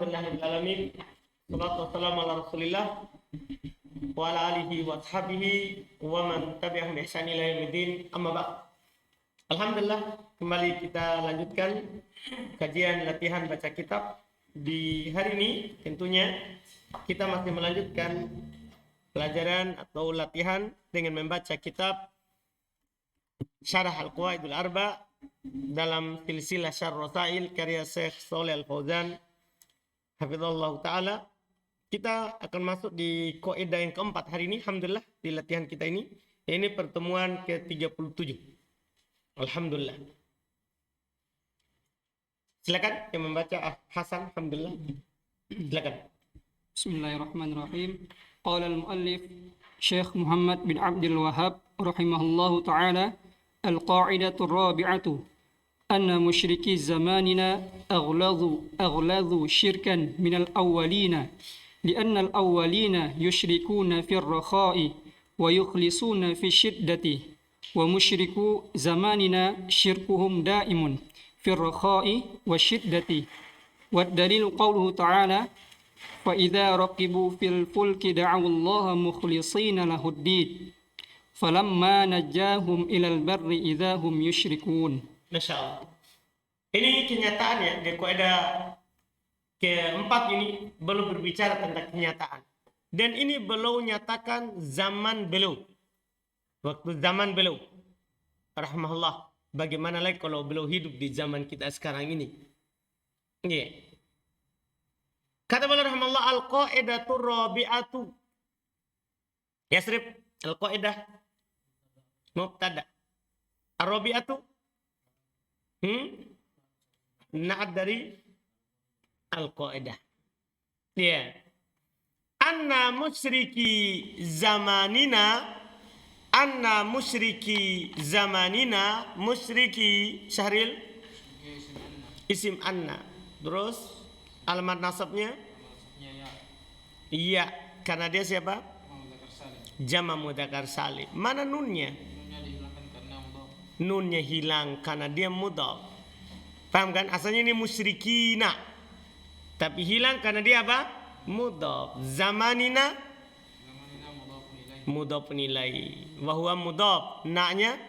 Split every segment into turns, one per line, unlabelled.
Alhamdulillahirrahmanirrahim. Salatu wassalamu ala rasulillah wa ala alihi wa ashabihi wa man tabi'ahum bi ihsan ila yaumiddin. Amma ba'd. Alhamdulillah, kembali kita lanjutkan kajian latihan baca kitab. Di hari ini tentunya kita masih melanjutkan pelajaran atau latihan dengan membaca kitab Syarah Al-Qawaidul Arba dalam silsilah Syarh Rasail karya Syekh Shalih Al-Fauzan hafizallahu taala. Kita akan masuk di kaidah yang keempat hari ini, alhamdulillah, di latihan kita ini. Ini pertemuan ke-37. Alhamdulillah. Silakan yang membaca Hasan, alhamdulillah. Silakan.
Bismillahirrahmanirrahim. Qala al-muallif Syekh Muhammad bin Abdul Wahhab rahimahullahu taala, al-qa'idatu ar-rabi'atu anna musyriki zamanina aghladu syirkan minal awwalina lianna al-awwalina yusyrikuna fi ar-rakha'i wa yukhlisuna fi syiddati wa musyriku zamanina syirkuhum daimun fi ar-rakha'i wa syiddati wa dalilu qawluhu ta'ala fa idza raqibu fil fulki da'u Allah mukhlishina lahud-din falamma najahum ilal barri idza hum yusyrikun.
Masya Allah. Ini kenyataannya di kaidah keempat ini belum berbicara tentang kenyataan. Dan ini beliau nyatakan zaman beliau. Waktu zaman beliau. Rahmahullah. Bagaimana lagi kalau beliau hidup di zaman kita sekarang ini. Yeah. Kata beliau rahmahullah, al-qaidatu rabi'atu. Yasrib, al-qaidah mubtada. Ar-rabi'atu na'at dari al-qaidah. Ya. Anna musyriki zamanina musyriki Syahril isim anna. Terus alamat nasabnya iya, karena dia siapa? Jama mudzakkar salim. Mana nunnya? Nunnya hilang karena dia mudhaf. Paham kan? Asalnya ini musyrikina, tapi hilang karena dia apa? Mudhaf. Zamanina mudhafun ilaihi wa huwa mudhaf. Na-nya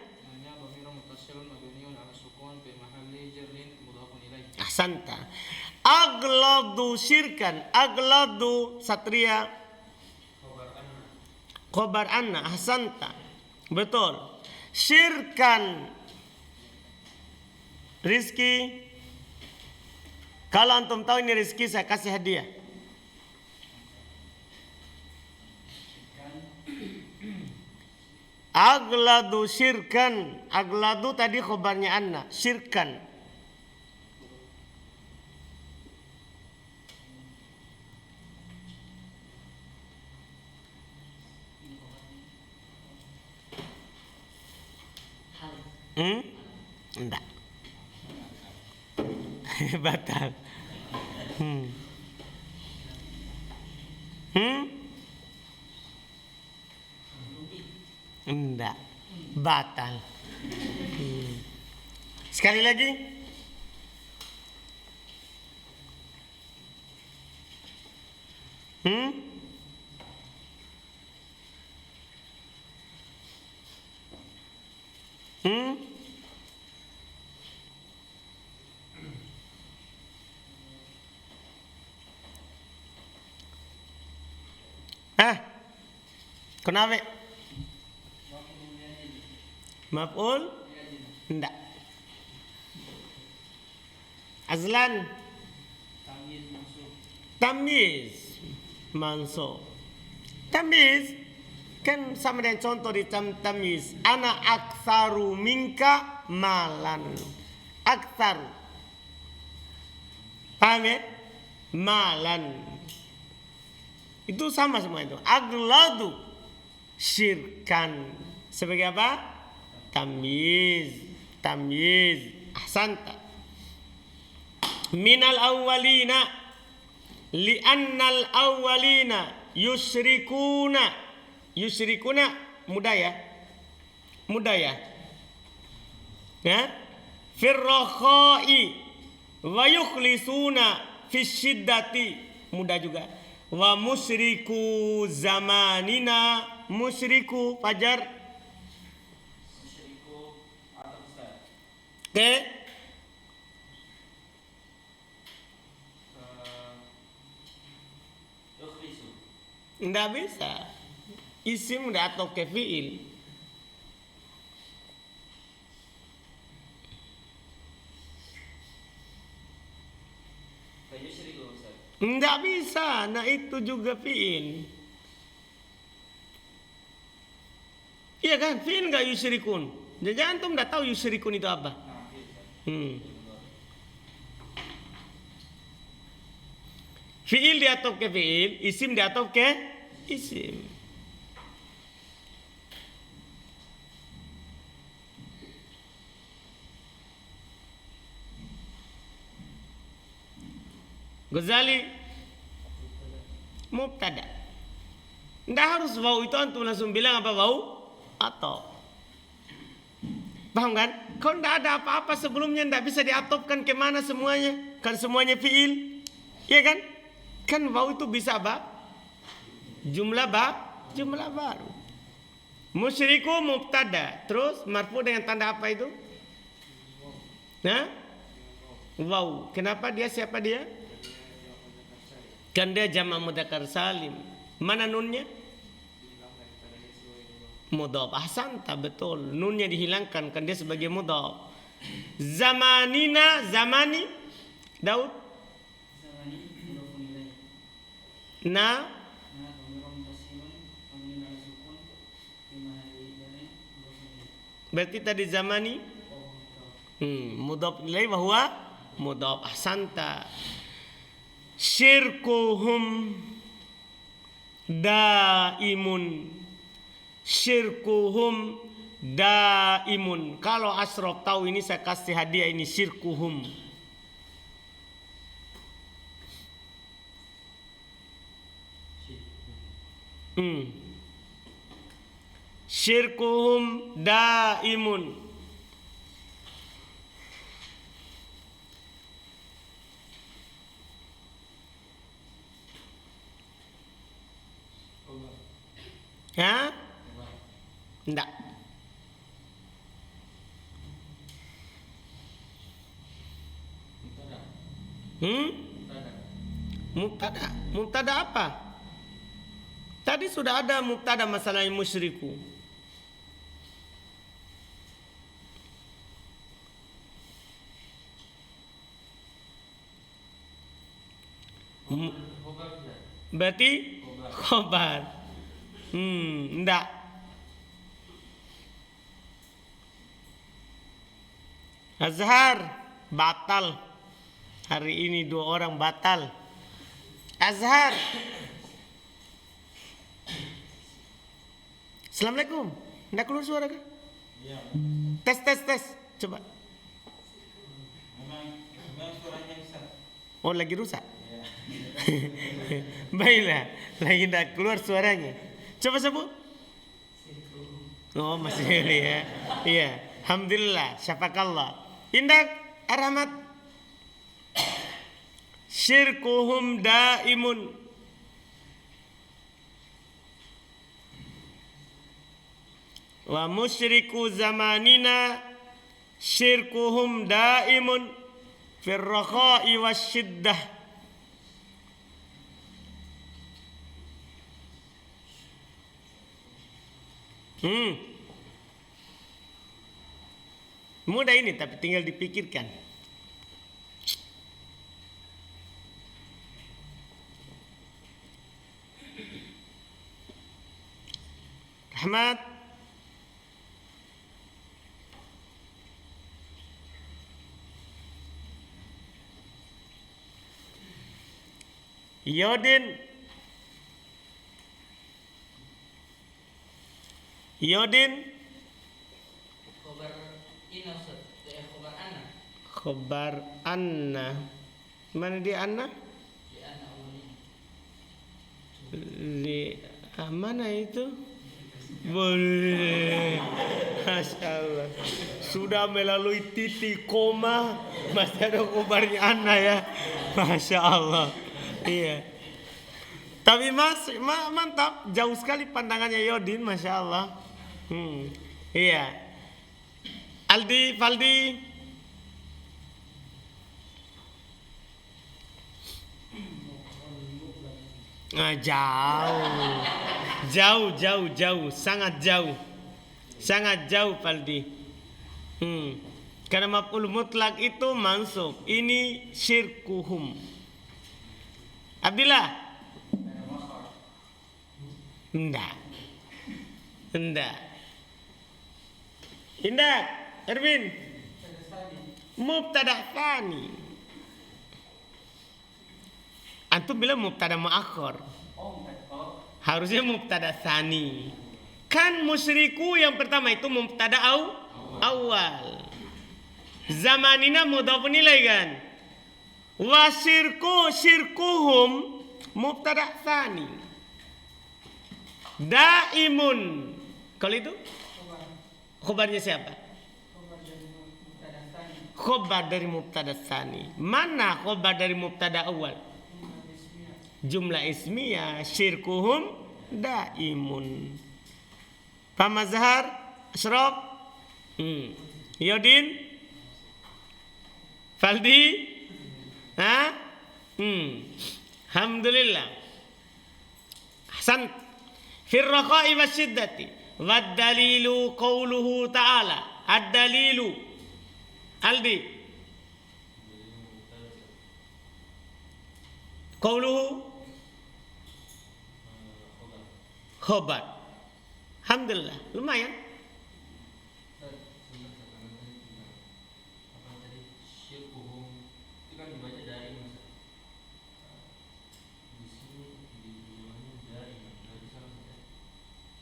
ahsanta. Aghladu syirkan. Aghladu satria khobar anna. Ahsanta. Betul. Syirkan Rizki. Kalau antum tahu ini Rizki, saya kasih hadiah. Aghladu syirkan. Aghladu tadi khobarnya anna. Syirkan. Enggak. Batal. Enggak. Batal. Sekali lagi. Kenapa? Maf'ul? Enggak. Azlan? Tamyiz mansub. Tamyiz kan sama dengan contoh di tamyiz. Ana aktsaru minka malan. Aktsaru. Paham ya? Malan. Itu sama semua itu. Aghladu syirkan sebagai apa? Tamyiz. Ahsanta. Minal awwalina li'annal awwalina yusyrikuna mudah ya ya firrakhai wa yukhlisuna Fisyiddati mudah juga. Wa musyriku zamanina. Musyriku Fajar. Oke. Nggak bisa. Isim udah atau ke fiil. Nggak bisa. Nah itu juga fiil. Iya kan? Fiil nggak yusyrikun. Jangan antum nggak tahu yusyrikun itu apa. Fiil diatop ke fiil, isim diatop ke isim. Ghazali mubtada. Nggak harus wau itu antum langsung bilang apa wau atau. Paham kan? Kalau nggak ada apa-apa sebelumnya nggak bisa diatopkan kemana semuanya. Kan semuanya fiil. Iya kan? Kan wau itu bisa apa? Jumlah baru. Musyriku mubtada. Terus marfu dengan tanda apa itu? Nah? Wau. Kenapa dia? Siapa dia? Kan dia jamak mudzakkar salim. Mana nunnya? Mudhaf. Ahsanta, betul. Nunnya dihilangkan kan dia sebagai mudhaf. Zamanina, zamani Daud. Na berarti tadi zamani mudhaf ilaih bahwa mudhaf. Ahsanta. Syirkuhum daimun. Syirkuhum daimun. Kalau Asrof tahu ini saya kasih hadiah ini syirkuhum. Syirkuhum daimun. Ya? Enggak. Mubtada. Mubtada apa? Tadi sudah ada mubtada masalah musyriku. Berarti khobar. Enggak. Azhar batal. Hari ini 2 orang batal. Azhar. Assalamualaikum. Enggak keluar suara kan? Iya. Tes. Coba. Memang suaranya rusak. Oh, lagi rusak? Iya. Baiklah, lagi enggak keluar suaranya. Coba sebut. Oh, masih ini ya. Iya. Alhamdulillah, syafakallah. Indah Arhamat. Syirkuhum daimun. Wa musyriku zamanina syirkuhum daimun fir rakha'i wasyiddah. Mudah ini tapi tinggal dipikirkan. Rahmat. Yodin. Khobar anna. Mana dia anna? Mana itu? Boleh. Masya Allah. Sudah melalui titik koma, masih ada khobarnya Ana ya. Masya Allah. Iya. Tapi mantap, jauh sekali pandangannya Yodin, Masya Allah. Iya. Aldi, Faldi. Nah, jauh, sangat jauh Faldi. Karena maf'ul mutlak itu mansub. Ini syirkuhum. Abdillah. Enggak. Indah, Erwin. Mubtada tsani. Antum bilang mubtada muakhir. Harusnya mubtada tsani. Kan musyriku yang pertama itu mubtada awal. Zamanina mudhafun ilaih kan. Wa syirkuhum mubtada tsani. Daimun. Kalau itu khobarnya siapa? Khobar dari mubtada tsani. Mana khobar dari mubtada awal? Jumlah ismiyah. Syirkuhum daimun. Pamazhar, Ashraf, Yodin, Faldi, Alhamdulillah. Hasan. Firraqai wasyiddati. Waddalilu qawluhu ta'ala. Ad-dalilu. Aldi. Qawluhu khobar. Alhamdulillah, lumayan.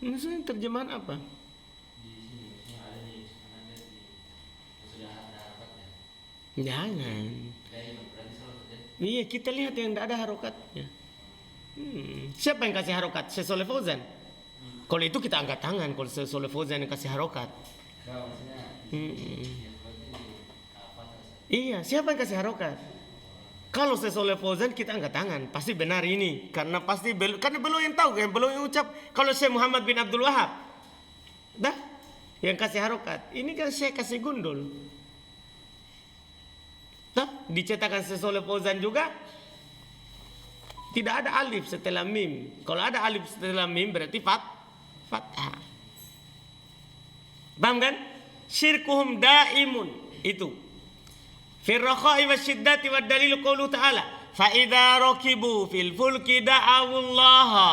Maksudnya terjemahan apa? Jangan. Iya, kita lihat yang tidak ada harokatnya. Siapa yang kasih harokat? Syekh Shalih Fauzan. Kalau itu kita angkat tangan. Kalau Syekh Shalih Fauzan yang kasih harokat. Iya, siapa yang kasih harokat? Kalau Syekh Shalih Fauzan kita angkat tangan, pasti benar ini. Karena pasti karena belum yang tahu, kan belum yang ucap. Kalau Syekh Muhammad bin Abdul Wahab, dah, yang kasih harokat. Ini kan Syekh kasih gundul. Dah, dicetakan Syekh Shalih Fauzan juga. Tidak ada alif setelah mim. Kalau ada alif setelah mim berarti fathah. Paham kan? Syirkuhum daimun itu. Firraqai wasyiddati wad dalilu qawlu ta'ala. Fa idza rakibu fil fulki da'awullaha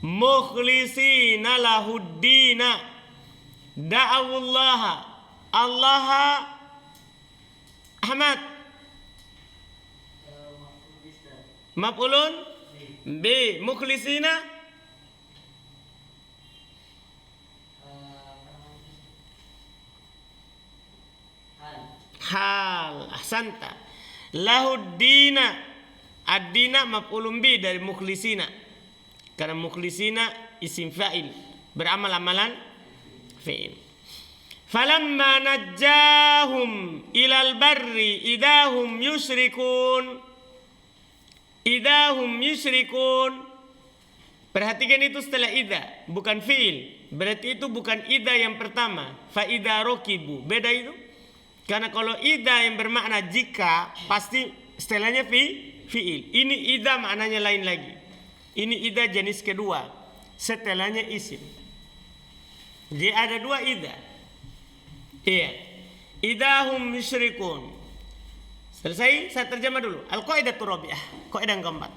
mukhlisina lahuddina. Da'awullaha. Allah Ahmad. Maf'ulun bi mukhlisina hal. Ahsanta. Lahuddina. Ad-dina maf'ulun bi dari mukhlisina. Karena mukhlisina isim fa'il, beramal amalan fi'il. Falamma najjahum ilal barri idahum yusyrikun. Idahum yusyrikun. Perhatikan itu setelah ida, bukan fi'il. Berarti itu bukan ida yang pertama. Fa idza rakibu. Beda itu. Karena kalau ida yang bermakna jika, pasti setelahnya fi'il. Ini ida maknanya lain lagi. Ini ida jenis kedua. Setelahnya isim. Jadi ada dua ida. Iya. Idahum yusyrikun. Selesai, saya terjemah dulu. Al-Qaidatur Rabi'ah. Kaidah yang keempat.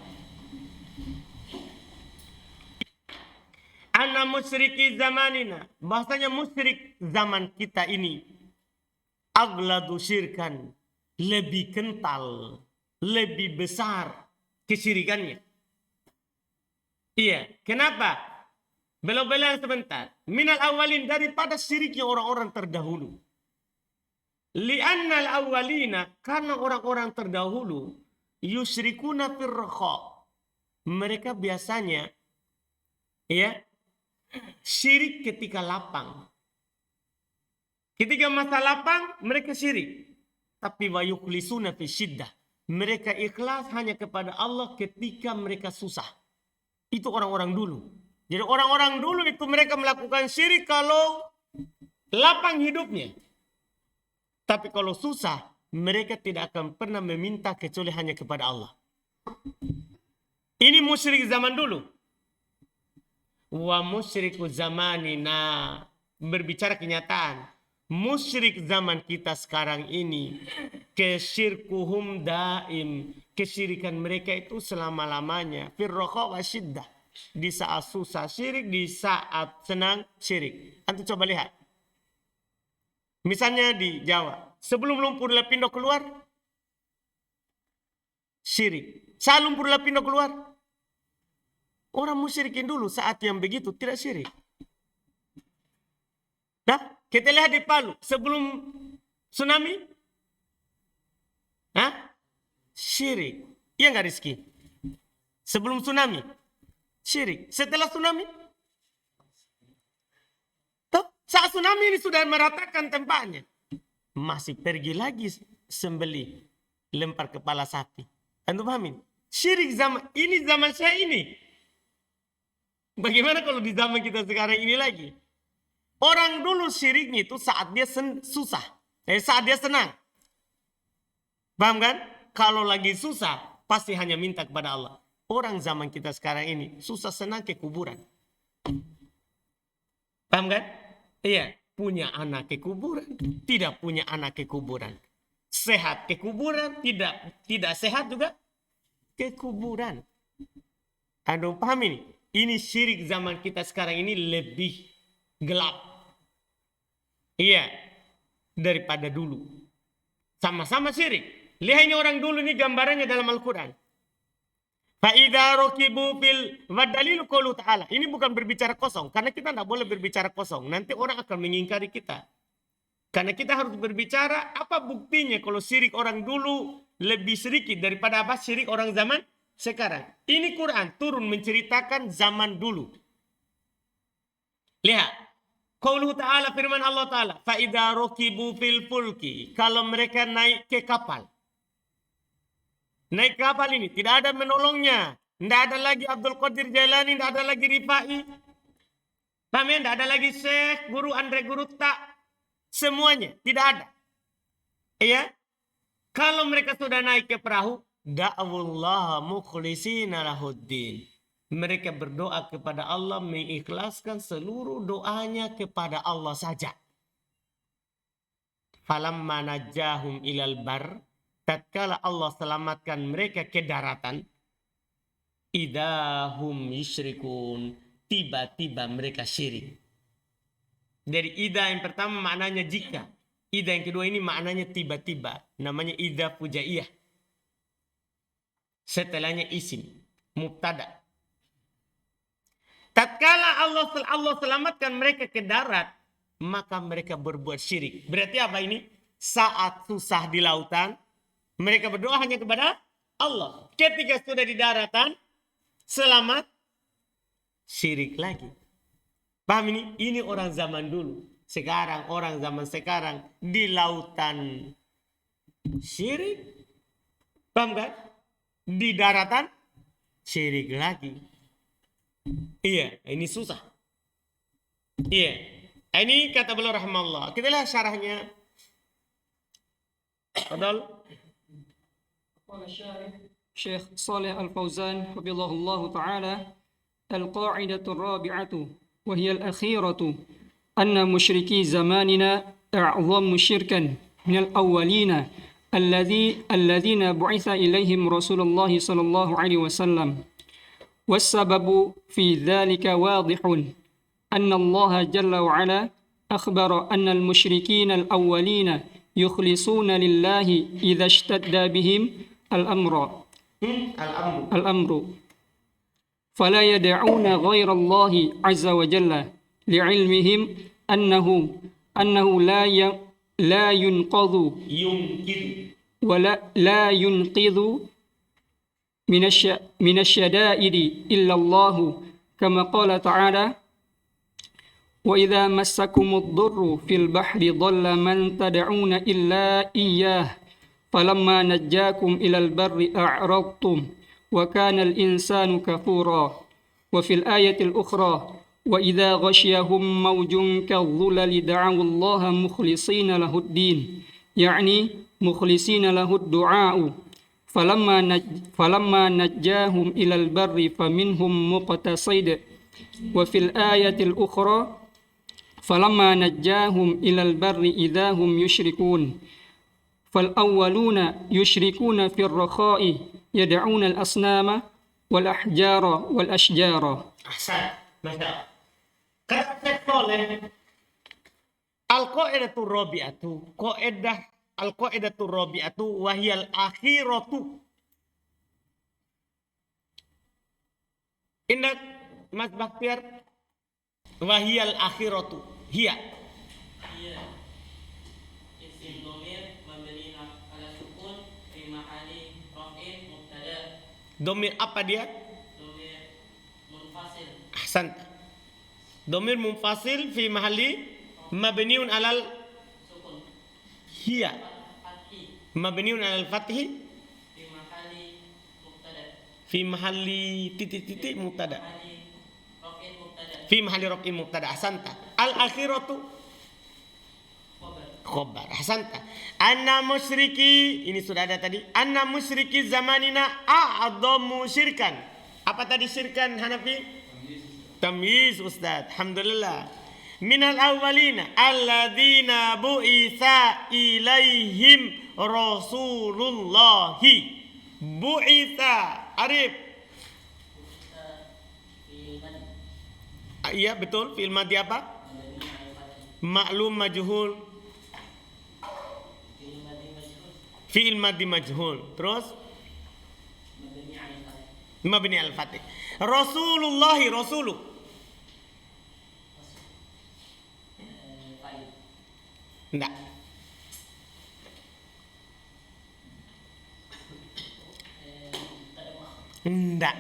Anna musyriki zamanina. Bahasanya musyrik zaman kita ini. Agladu syirkan. Lebih kental. Lebih besar kesyirikannya. Iya. Kenapa? Belok-belok sebentar. Minal awalin, daripada syiriknya orang-orang terdahulu. Li'annal awalina, karena orang-orang terdahulu yusyrikuna firraqa. Mereka biasanya ya Syirik ketika lapang. Ketika masa lapang, mereka syirik. Tapi wa yukhlisuna fi syiddah. Mereka ikhlas hanya kepada Allah ketika mereka susah. Itu orang-orang dulu. Jadi orang-orang dulu itu mereka melakukan syirik kalau lapang hidupnya. Tapi kalau susah, mereka tidak akan pernah meminta kecuali hanya kepada Allah. Ini musyrik zaman dulu. Wa musyriku zamanina. Berbicara kenyataan. Musyrik zaman kita sekarang ini. Kesyirkuhum daim. Kesyirikan mereka itu selama-lamanya. Firroqa wa syiddah. Di saat susah syirik, di saat senang syirik. Antum coba lihat. Misalnya di Jawa. Sebelum lumpur lapindo keluar. Syirik. Saat lumpur lapindo keluar. Orang musyrikin dulu saat yang begitu tidak syirik. Nah, kita lihat di Palu sebelum tsunami. Syirik. Iya nggak Rizky? Sebelum tsunami. Syirik. Setelah tsunami. Tuh, saat tsunami ini sudah meratakan tempatnya. Masih pergi lagi sembelih. Lempar kepala sapi. Anda pahamin? Syirik zaman ini, zaman saya ini. Bagaimana kalau di zaman kita sekarang ini lagi? Orang dulu syiriknya itu saat dia susah. Saat dia senang. Paham kan? Kalau lagi susah, pasti hanya minta kepada Allah. Orang zaman kita sekarang ini, susah senang ke kuburan. Paham kan? Iya. Punya anak ke kuburan. Tidak punya anak ke kuburan. Sehat ke kuburan. Tidak sehat juga ke kuburan. Anda paham ini? Ini syirik zaman kita sekarang ini lebih gelap. Iya. Daripada dulu. Sama-sama syirik. Lihat ini orang dulu ini gambarannya dalam Al-Quran. Fa'idha rokibu fil wadalilu qawlu ta'ala. Ini bukan berbicara kosong. Karena kita tidak boleh berbicara kosong. Nanti orang akan mengingkari kita. Karena kita harus berbicara apa buktinya kalau syirik orang dulu lebih sedikit daripada apa syirik orang zaman sekarang. Ini Quran turun menceritakan zaman dulu. Lihat. Qauluhu ta'ala, firman Allah Ta'ala. Fa'idha rokibu fil fulki. Kalau mereka naik ke kapal. Naik kapal ini. Tidak ada menolongnya. Tidak ada lagi Abdul Qadir Jailani. Tidak ada lagi Rifai. Tidak ada lagi Syekh, Guru Andre Guru Tak. Semuanya. Tidak ada. Iya. Kalau mereka sudah naik ke perahu. Da'awullaha mukhlisina lahuddin. Mereka berdoa kepada Allah, mengikhlaskan seluruh doanya kepada Allah saja. Falamma najahum ilal bar. Tatkala Allah selamatkan mereka ke daratan. Idahum yusyrikun. Tiba-tiba mereka syirik. Dari ida yang pertama maknanya jika. Ida yang kedua ini maknanya tiba-tiba. Namanya ida fujaiyah. Setelahnya isim, mubtada. Tatkala Allah selamatkan mereka ke darat, maka mereka berbuat syirik. Berarti apa ini? Saat susah di lautan, mereka berdoa hanya kepada Allah. Ketika sudah di daratan, selamat, syirik lagi. Paham ini? Ini orang zaman dulu. Sekarang, orang zaman sekarang di lautan syirik. Paham kan? Di daratan syirik lagi. Iya, ini susah. Iya. Ini kata beliau rahimahullah. Kita lihat syarahnya. Fadal.
Syekh Saleh Al-Fauzan hafizahullah ta'ala al-qa'idatu ar-rabi'atu wa hiya al-akhiratu anna musyriki zamanina a'zamu syirkan min al-awwalina الذين بعث إليهم رسول الله صلى الله عليه وسلم والسبب في ذلك واضح أن الله جل وعلا أخبر أن المشركين الأولين يخلصون لله إذا اشتد بهم الأمر فلا يدعون غير الله عز وجل لعلمهم أنه لا ينقذ ولا لا ينقذ من الشدائد إلا الله كما قال تعالى وإذا مسكم الضر في البحر ضل من تدعون إلا إياه فلما نجاكم إلى البر أعرضتم وكان الإنسان كفورا. وفي الآية الأخرى وإذا غشيهم موج كالظلل دعوا الله مخلصين له الدين يعني مخلصين له الدعاء فلما نجاهم إلى البر فمنهم مقتصد. وفي الآية الأخرى فلما نجاهم إلى البر إذا هم يشركون. فالأولون يشركون في الرخاء يدعون الأصنام والأحجار والأشجار.
Ahsan, Masya Allah. Kata Syekh Saleh, Al-Qaidatul Rabi'atu, Al-Qaidatul Rabi'atu wahiyal akhiratu. Ingat Mas Bakhtiar, wahiyal akhiratu, hiya.
Isim domir mabni ala sukun fi mahali raf'in mubtada.
Domir apa dia?
Domir munfasil.
Ahsan. Domir munfasil fi mahalli mabniun alal
Sukun.
hiya.
Fathi
Mabniun alal fathi
fi mahali mubtada.
fi mahalli titik-titik mubtada.
Mahali raf'in mubtada.
Fi mahalli raf'in mubtada. Ahsanta. Al akhiratu
Khabar.
khobar. Ahsanta. Anna musyriki, ini sudah ada tadi. Anna musyriki zamanina a'adhamu syirkan. Apa tadi syirkan Hanafi? Tamyiz Ustaz. Alhamdulillah. Minal awwalina alladzina bu'itsa ilaihim rasulullahi. Bu'itsa. Arif.
Fi'il madi.
Iya betul. Fi'il madhi apa?
Mabni ala fathi.
Ma'lum majhul.
Fi'il madi majhul.
Fi'il madhi majhul. Terus
Mabni ala fathi.
mabni al-fatih. Rasulullahi rasulu.
Fa'il.
Enggak.
Mubtada muakhar.
Enggak.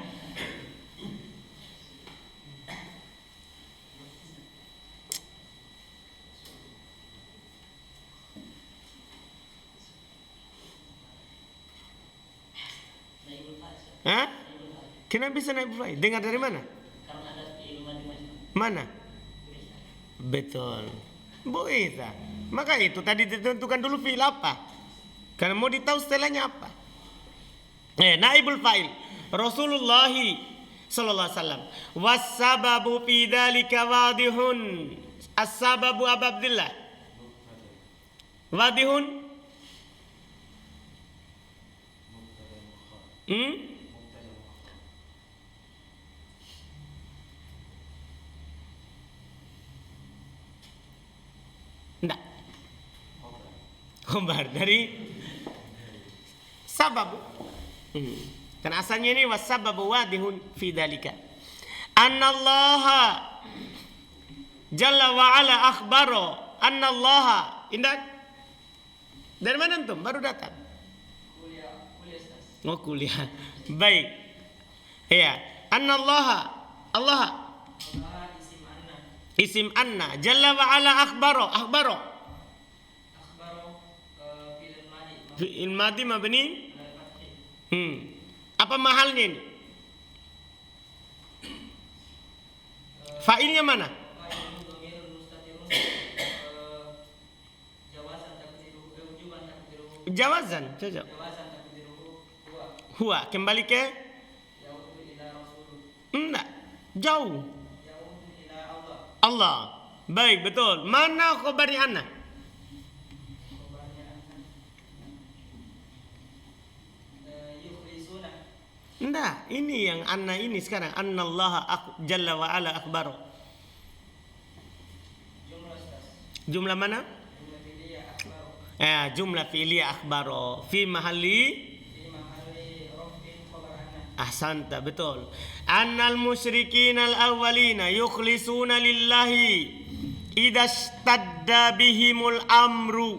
Naibul fa'il.
Hah?
Naibul fa'il.
Kenapa bisa naik fa'il? Dengar dari mana?
Karena ada fi'il madi majhul.
Mana? Betul. Bu'itsa. Maka itu tadi ditentukan dulu fi'il apa. Karena mau ditahu setelahnya apa. Naibul fa'il. Rasulullah sallallahu alaihi wasallam. Wassababu fi dzalika wadihun. As-sababu Abu Abdillah. Wadihun. Enggak. Khobar dari sabab. Kan asalnya ini wasababu wadihun fi dzalika. Annallaha jalla wa ala akhbaro annallaha. Indah. Dari mana antum? Baru datang.
Kuliah Ustaz.
Oh kuliah. Baik. Ya. Annallaha. Allah.
Allah isim anna.
Isim anna. Jalla wa ala akhbaro. Akhbaro.
Akhbaru fi'il madi
Fi'il madhi mabni.
ala fathi.
Apa mahalnya ini? Fa'ilnya mana?
Fa'il dhamirun mustatirun jawazan takdiruhu wujuban takdiruhu
Jawazan. Cocok.
jawazan takdiruhu huwa
Huwa. Kembali ke?
yaudu ila rasul
Enggak. Jauh.
yaudu ila Allah
Allah. Baik, betul. Mana khabarnya anna?
khabarnya yukhlisuna
Enggak. Ini yang anna ini sekarang. Annallaha jalla wa ala akhbaro.
jumlah Ustaz
Jumlah mana?
jumlah fi'liyah akhbaru
Jumlah fi'liyah akhbaro. Fi mahalli.
fi mahalli raf'in khabar anna
Ahsanta, betul. Annal musyrikin al-awwalina yukhlisuna lillahi idastadda bihimul amru.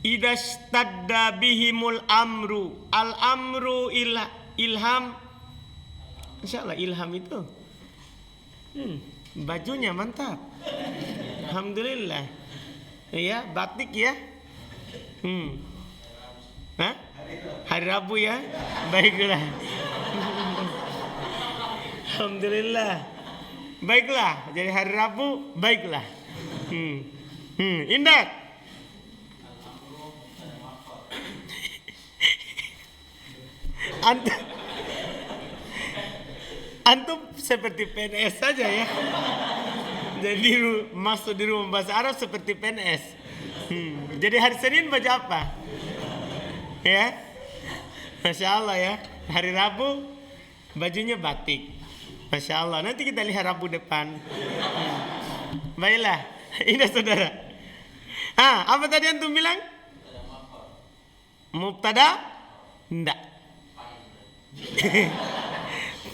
Idastadda bihimul amru. Al-amru ilham. Insyaallah ilham itu. Bajunya mantap. Alhamdulillah. Ya, batik ya. Hah? Hari Rabu ya. Baiklah. Alhamdulillah. Baiklah. Jadi hari Rabu, baiklah. Indah. Antum seperti PNS saja ya. Jadi masuk di rumah bahasa Arab seperti PNS. Jadi hari Senin baju apa? Ya, Masya Allah ya. Hari Rabu bajunya batik. Masya Allah. Nanti kita lihat Rabu depan. Baiklah, ini saudara. Apa tadi antum bilang? Mubtada? Enggak.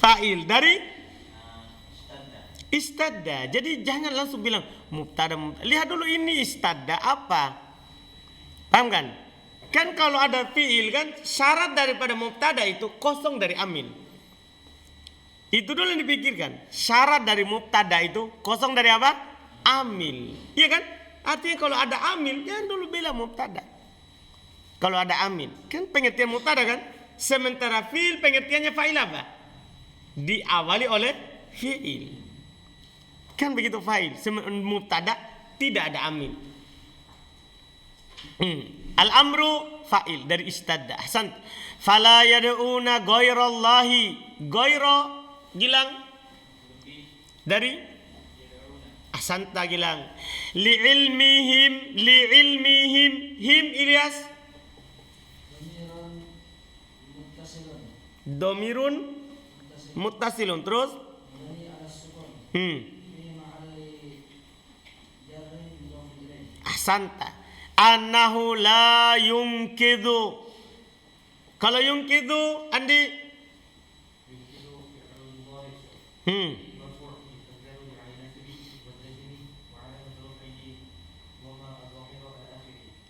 Fa'il dari istadda. Jadi jangan langsung bilang mubtada. Lihat dulu ini istadda apa? Paham kan? Kan kalau ada fi'il kan syarat daripada mubtada itu kosong dari amil. Itu dulu yang dipikirkan. Syarat dari mubtada itu kosong dari apa? Amil. Iya kan? Artinya kalau ada amil jangan dulu bilang mubtada. Kalau ada amil kan pengertian mubtada kan? Sementara fi'il pengertiannya fa'il apa? Diawali oleh fi'il. Kan begitu fa'il. Mubtada tidak ada amil. Al-amru fa'il dari istadda. Ahsan. Fala yad'una ghairallahi. Ghaira gilang dari ahsanta gilang. Li'ilmihim him Ilyas. Domirun muttasilun terus ahsanta. Annahu la yumkidu. Kalau yumkidu Andi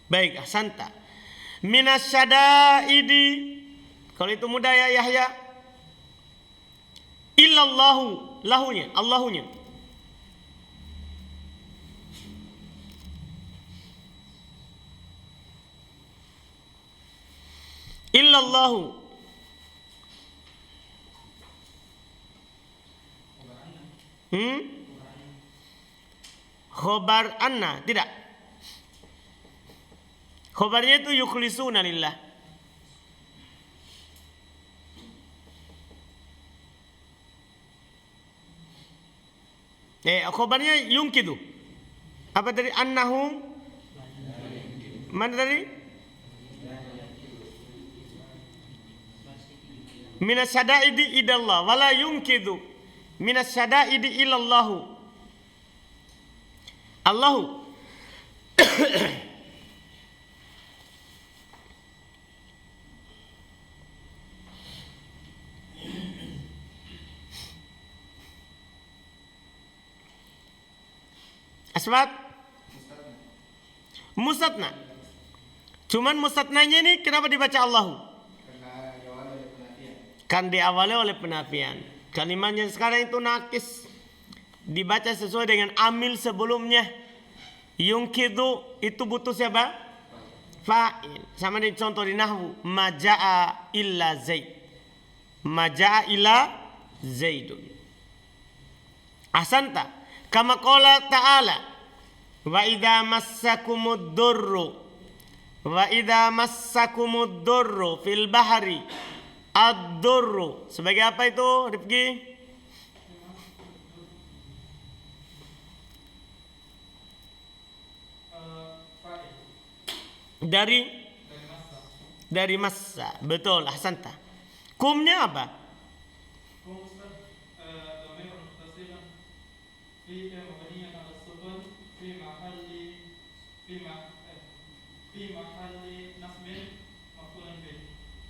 baik, ahsanta. Minasyadaidi. Kalau itu mudah ya Yahya. Illallahu, lahunya, Allahunya. Illallahu. Khobar anna, tidak. Khobarnya itu yukhlisuna lillah. Khobarnya yungkidu. Apa tadi? Annahu. Mana tadi? Minas syada'idi idallah. Wala yungkidu. Minas syada'idi ilallahu. Allahu. Asbat mustatna. Cuman mustatnanya ini kenapa dibaca Allahu? Kan diawali oleh penafian. Kalimatnya sekarang itu nakis. Dibaca sesuai dengan amil sebelumnya. Yungkidu itu butuh siapa? Fa'il. Sama di contoh di nahwu. Maja'a illa zaid. Maja'a illa zaidun. Ahsanta. Kama qala ta'ala wa idza massakumud durru fil bahri ad-durru sebagai apa itu Rifki? Dari massa. Betul, ahsanta. Kumnya apa?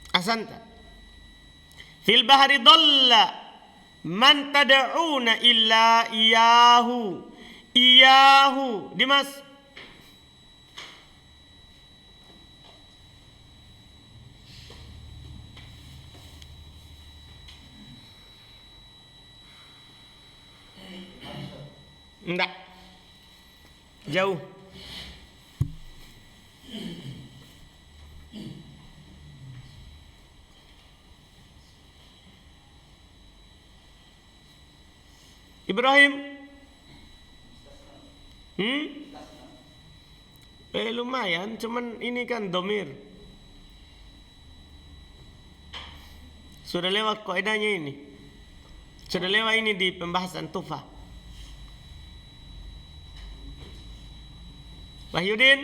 Ahsanta. Fil bahri dhalla man tad'una illa iyahu. Iyahu. Dimas. Enggak. Jauh. Ibrahim. Lumayan, cuman ini kan domir. Sudah lewat kaidahnya ini. Sudah lewat ini di pembahasan Tuhfah. Wahyudin.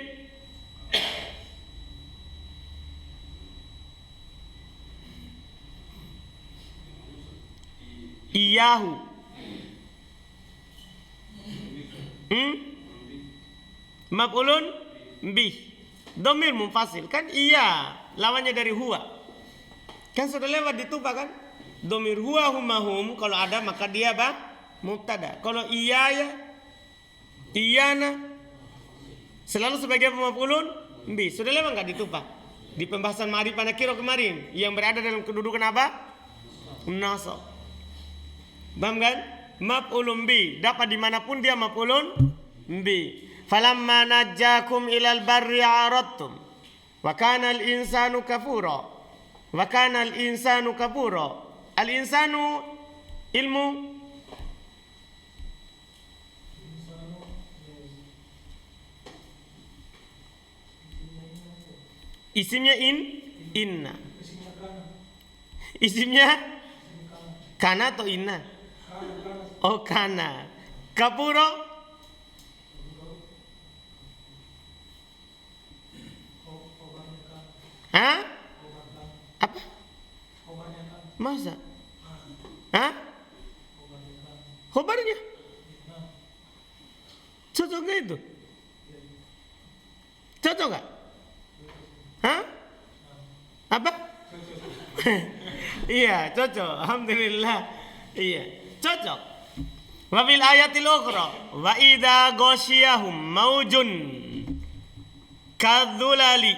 Iyahu. Maf'ulun bih. Domir munfasil kan iya, lawannya dari huwa. Kan sudah lewat di Tuhfah kan? Domir huwa humahum kalau ada maka dia apa? Mubtada. Kalau iya ya, iyana selalu sebagai maf'ulun bih. Sudah lewat enggak di Tuhfah? Di pembahasan ma'rifah nakiro kemarin yang berada dalam kedudukan apa? Nasab. Paham kan? Maf'ulun bih dapat dimanapun dia maf'ulun bih. Falamma najjakum ilal barri aradtum wa kana al insanu kafura. Wa kana al insanu kafura. Al insanu ilmu isimnya inna. Isimnya kana atau inna? Oh kana. Kapuro hah? Apa? Masa? Hah? Khobarnya? Cocok gak itu? Cocok gak? Hah? Apa? Iya, cocok. Alhamdulillah. Iya, cocok. Wa fil ayatil ukhra wa idza ghasyiyahum maujun kadzulali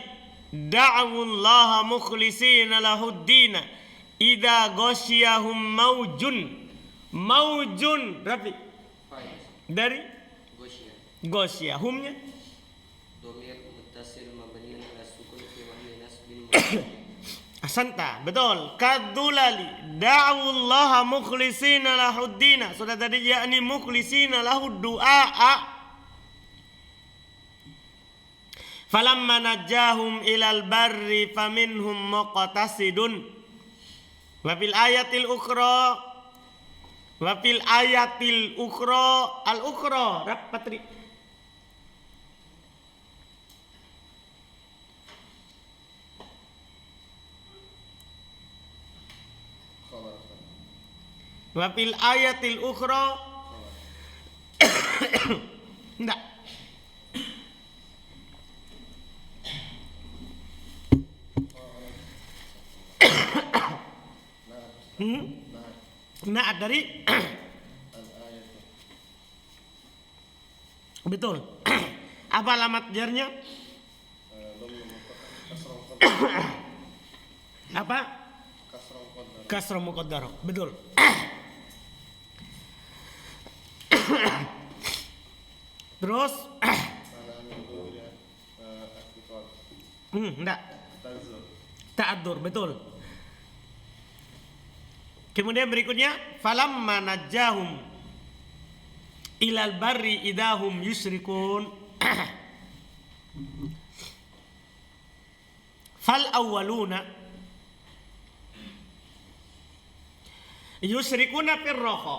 da'awullaha mukhlishina lahuddina idza ghasyiyahum maujun Rafi dari ghasyiyah humnya
domir muttasil mabniun ala sukun fi mahall nasbin
Asanta, betul. Kadzulali da'awullaha mukhlishina lahuddina. Sudah tadi yakni mukhlishina lahud du'a. Falamma najjahum ilal barri faminhum muqtasidun. Wa fil ayatil ukhra al ukhra Rab Patri. Wa fil ayatil ukhra enggak. Nah dari betul. Apa alamat jarnya? Apa? Kasrah muqaddarah. Betul. Terus enggak. Ta'adzur, betul. Kemudian berikutnya falamma najjahum ilal barri idahum yusyrikun. Fal awwaluna yusyrikuna fir raha.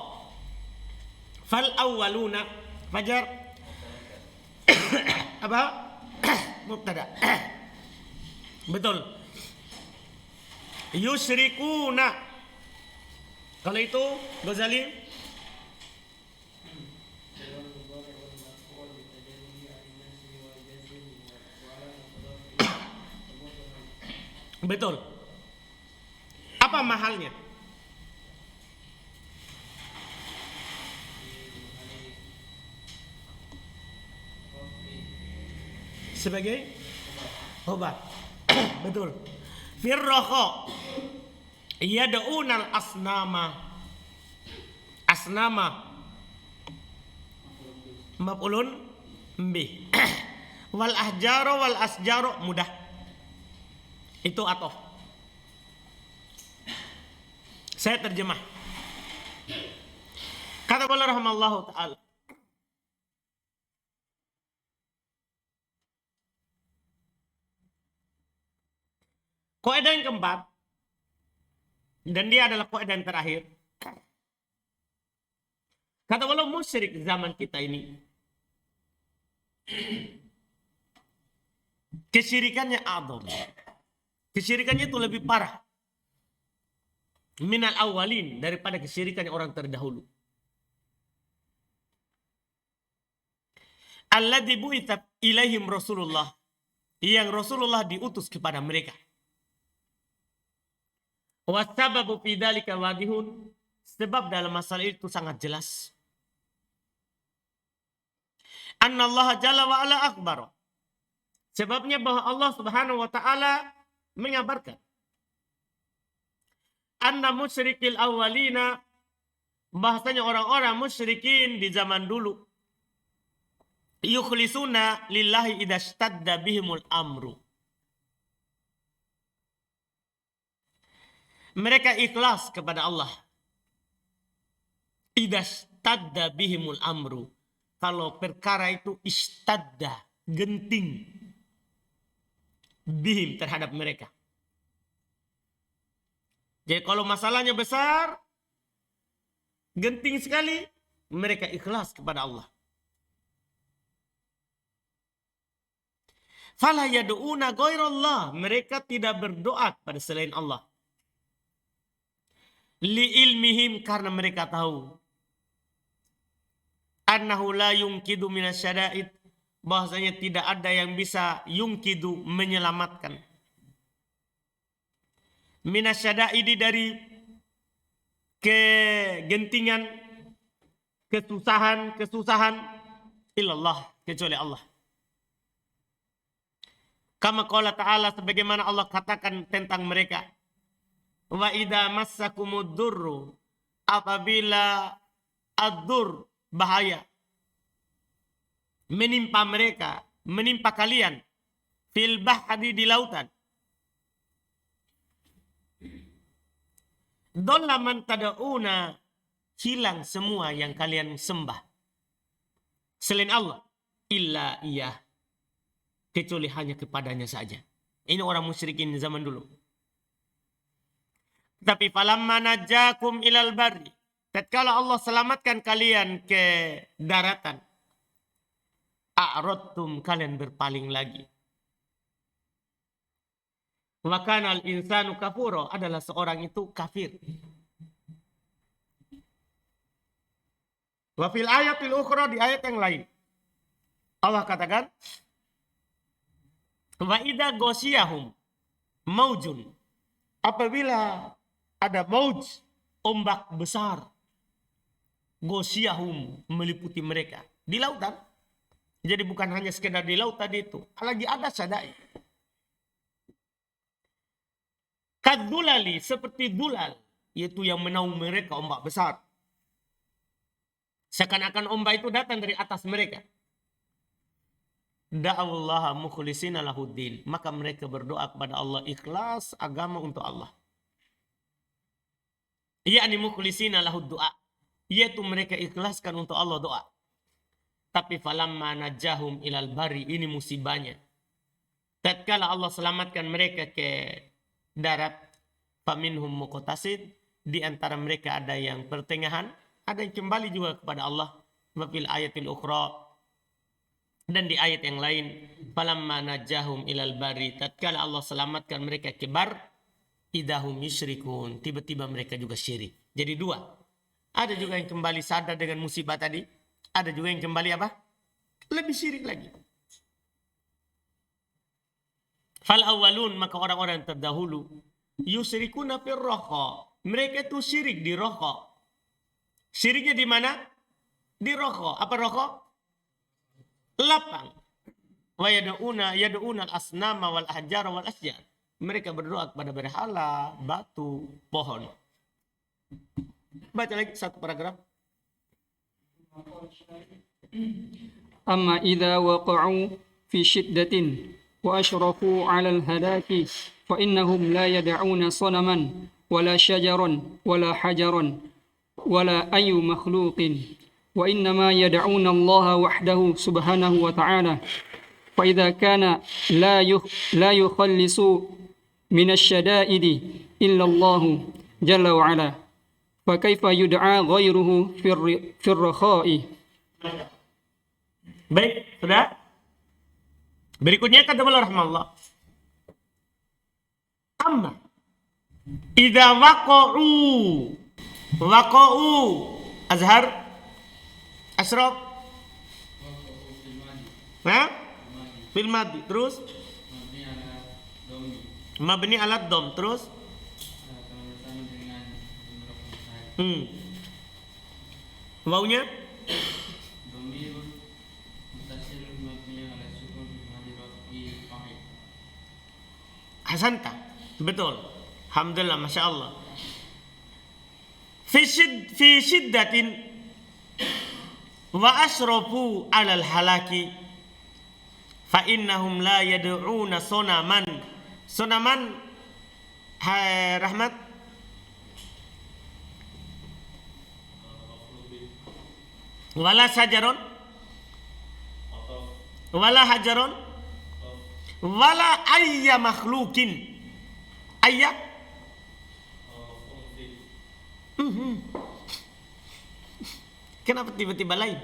Fal awwaluna fajar apa? Mubtada. Betul. Yusyrikuna. Kalau itu Ghazali betul. Apa mahalnya? Sebagai obat. Betul. Firraha yad'unal asnama. Asnama maf'ulun B. Wal ahjaro wal asjaro mudah. Itu atof. Saya terjemah. Kata beliau rahimallahu taala. Kaidah yang keempat, dan dia adalah kaidah yang terakhir. Kata beliau musyrik zaman kita ini, kesyirikannya a'dzam. Kesyirikannya itu lebih parah minal awalin, daripada kesyirikannya orang terdahulu. Alladzi bu'itsa ilaihim Rasulullah, yang Rasulullah diutus kepada mereka. Wasababu fi dzalika wadihun, sebab dalam masalah itu sangat jelas. Anna Allah Jalla wa Ala akbar. Sebabnya bahwa Allah Subhanahu wa taala mengabarkan anna musyrikil awwalina, bahasanya orang-orang musyrikin di zaman dulu, yukhlisuna lillahi idza ishtadda bihimul amru. Mereka ikhlas kepada Allah idza ishtadda bihimul amru, kalau perkara itu ishtadda, genting, bihim, terhadap mereka. Jadi kalau masalahnya besar, genting sekali, mereka ikhlas kepada Allah. Fala yad'una ghairallah, mereka tidak berdoa pada selain Allah. Li ilmihim, karena mereka tahu annahu la yungkidu minasyada'id, bahwasanya tidak ada yang bisa yungkidu, menyelamatkan, minasyada'idi, dari kegentingan, kesusahan illallah, kecuali Allah. Kama qala ta'ala, sebagaimana Allah katakan tentang mereka, wa idza massakumud durru, apabila ad-dur, bahaya, menimpa mereka, menimpa kalian, fil bahri, di lautan, dhalla man tad'una, hilang semua yang kalian sembah selain Allah, illa iyah, kecuali hanya kepadanya saja. Ini orang musyrikin zaman dulu. Tapi falamma najjakum ilal barri, tatkala Allah selamatkan kalian ke daratan, a'radtum, kalian berpaling lagi. Wa kana al-insanu kafura, adalah seorang itu kafir. Wa fil ayatil ukhra, di ayat yang lain Allah katakan, wa idza ghasiyahum maujun, apabila ada mauj, ombak besar, ghasiyahum, meliputi mereka di lautan. Jadi bukan hanya sekedar di laut tadi itu, lagi ada syadai. Kadulali, seperti dulal, yaitu yang menaung mereka, ombak besar. Seakan-akan ombak itu datang dari atas mereka. Da'awallaha mukhlisina lahuddin, maka mereka berdoa kepada Allah, ikhlas agama untuk Allah. Yakni mukhlisina lahud doa, yaitu mereka ikhlaskan untuk Allah doa. Tapi falamma najahum ilal bari, ini musibahnya. Tatkala Allah selamatkan mereka ke darat, faminhum muqtasid, di antara mereka ada yang pertengahan, ada yang kembali juga kepada Allah. Wa fil ayatil ukhra, dan di ayat yang lain, falamma najahum ilal bari, tatkala Allah selamatkan mereka ke bar, idahum yusyrikun, tiba-tiba mereka juga syirik. Jadi dua. Ada juga yang kembali sadar dengan musibah tadi, ada juga yang kembali apa? Lebih syirik lagi. Fal awwalun, maka orang-orang yang terdahulu, yusyrikuna fir raqa, mereka itu syirik di raqa. Syiriknya di mana? Di raqa. Apa raqa? Lapang. Wa yad'una al-asnama wal ahjara wal asjar, mereka berdoa kepada berhala, batu, pohon. Baca lagi satu paragraf.
أما إذا وقعوا في شدة وأشرفوا على الهلاك فإنهم لا يدعون صنما ولا شجرا ولا حجرا ولا أي مخلوق وإنما يدعون الله وحده سبحانه وتعالى فإذا كان لا يخلص من الشدائد إلا الله جل وعلا فكيف يدعى غيره في الرخاء.
Baik, sudah. Berikutnya kata beliau rahimahullah. Amma idza waqa'u Azhar Ashraf fil madi terus mabni ala dom terus wawunya Hasanta, betul. Alhamdulillah, masya Allah. Fi shiddatin wa asrafu alal halaki fa innahum la yad'una sonaman. Sonaman, hai Rahmat. Wala sajaron, wala hajaron, wala ayya makhlukin. Ayya kenapa tiba-tiba lain?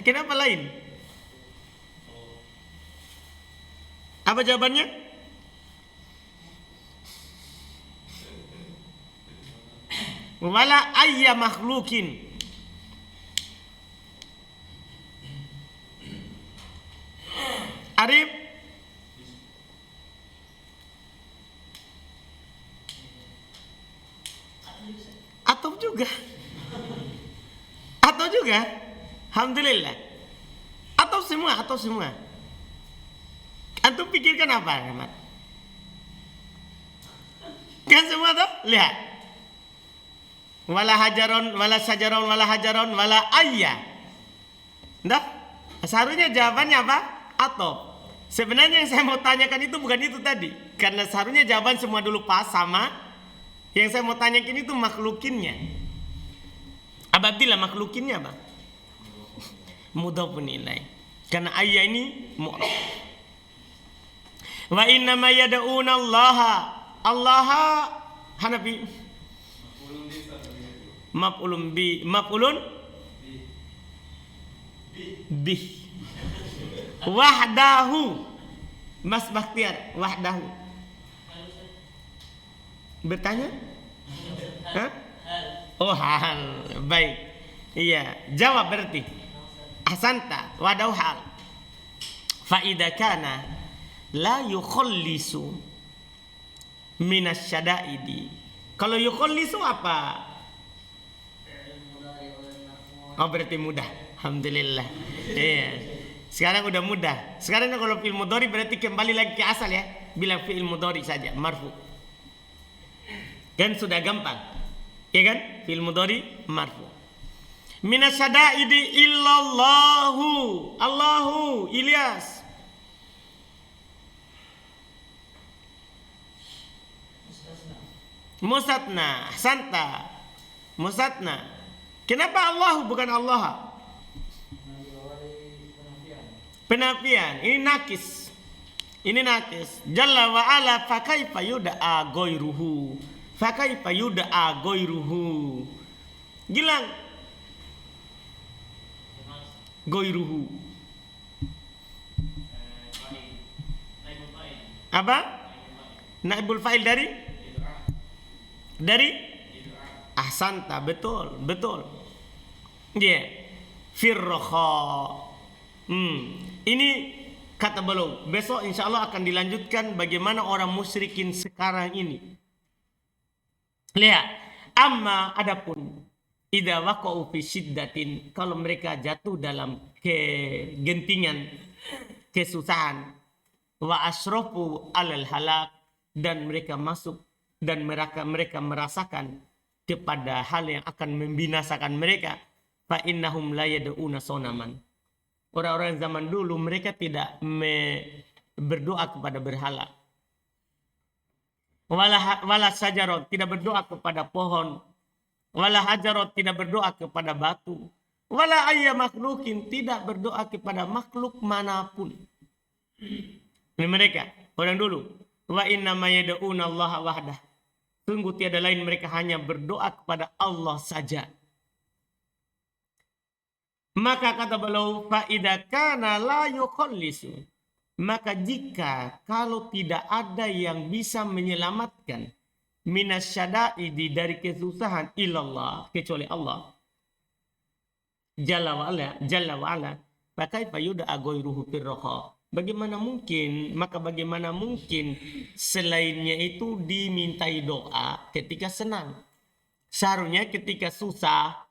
Kenapa lain? Apa jawabannya? Wala ayya makhlukin. Arif atau juga alhamdulillah atau semua antum pikirkan apa Rahmat? Kan semua tuh lihat wala hajaron wala sajaron wala hajaron wala ayya. Nah, seharusnya jawabannya apa? Atau sebenarnya yang saya mau tanyakan itu bukan itu tadi. Karena seharusnya jawaban semua dulu pas sama. Yang saya mau tanyakan itu makhlukinnya. Apabila makhlukinnya apa? Mudhafun ilaih. Karena ayat ini mu'rab. Wa inna ma yad'una Allah Hanafi maf'ulun bi wahdahu Mas Bakhtiar wahdahu bertanya hah? Oh hal baik iya jawab berarti ahsanta wahdahu hal fa idza kana la yukhallisu minasyadaidi. Kalau yukhallisu apa? Oh berarti mudah. Alhamdulillah. Iya. Sekarang udah mudah. Sekarang kalau fi'il mudhari berarti kembali lagi ke asal ya. Bilang fi'il mudhari saja, marfu. Kan sudah gampang. Ya kan? Fi'il mudhari marfu. Minasyadaidi illallahu. Allahu Ilyas. Musatna, santa. Musatna. Kenapa Allah bukan Allah? Penafian. Ini nakis. Ini nakis. Jalla wa ala fa kaifa yud'a ghairuhu. Fa kaifa yud'a ghairuhu. Gilang. Ghairuhu. Apa? Naibul fa'il dari ahsanta, betul. Dia firroha. Ini kata beliau. Besok insya Allah akan dilanjutkan bagaimana orang musyrikin sekarang ini. Lihat. Amma adapun idza waqa'u fi syiddatin, kalau mereka jatuh dalam kegentingan, kesusahan, wa asyrafu alal halak, dan mereka masuk dan mereka merasakan kepada hal yang akan membinasakan mereka. Fa innahum la yad'una sonaman. Orang-orang zaman dulu mereka tidak berdoa kepada berhala. Wala sajarot, tidak berdoa kepada pohon. Wala hajarot, tidak berdoa kepada batu. Wala ayya makhlukin, tidak berdoa kepada makhluk manapun. Ini mereka, orang dulu. Wa inna ma yad'una Allah wahdah. Sungguh tiada lain, mereka hanya berdoa kepada Allah saja. Maka kata beliau, fa idza kana la yukhallisu. Maka jika kalau tidak ada yang bisa menyelamatkan minasyada'idi dari kesusahan ilallah, kecuali Allah Jalla wa'ala, fakaifa yud'a ghairuhu firraha. Bagaimana mungkin selainnya itu dimintai doa ketika senang. Seharusnya ketika susah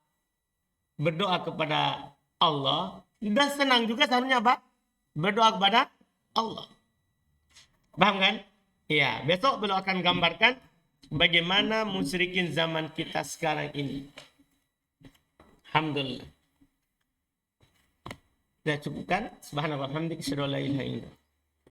berdoa kepada Allah, dan senang juga seharusnya apa? Berdoa kepada Allah. Paham kan? Ya, besok beliau akan gambarkan bagaimana musyrikin zaman kita sekarang ini. Alhamdulillah. Sudah cukupkan? Subhanallah, alhamdulillah, asyhadu an la ilaha illallah.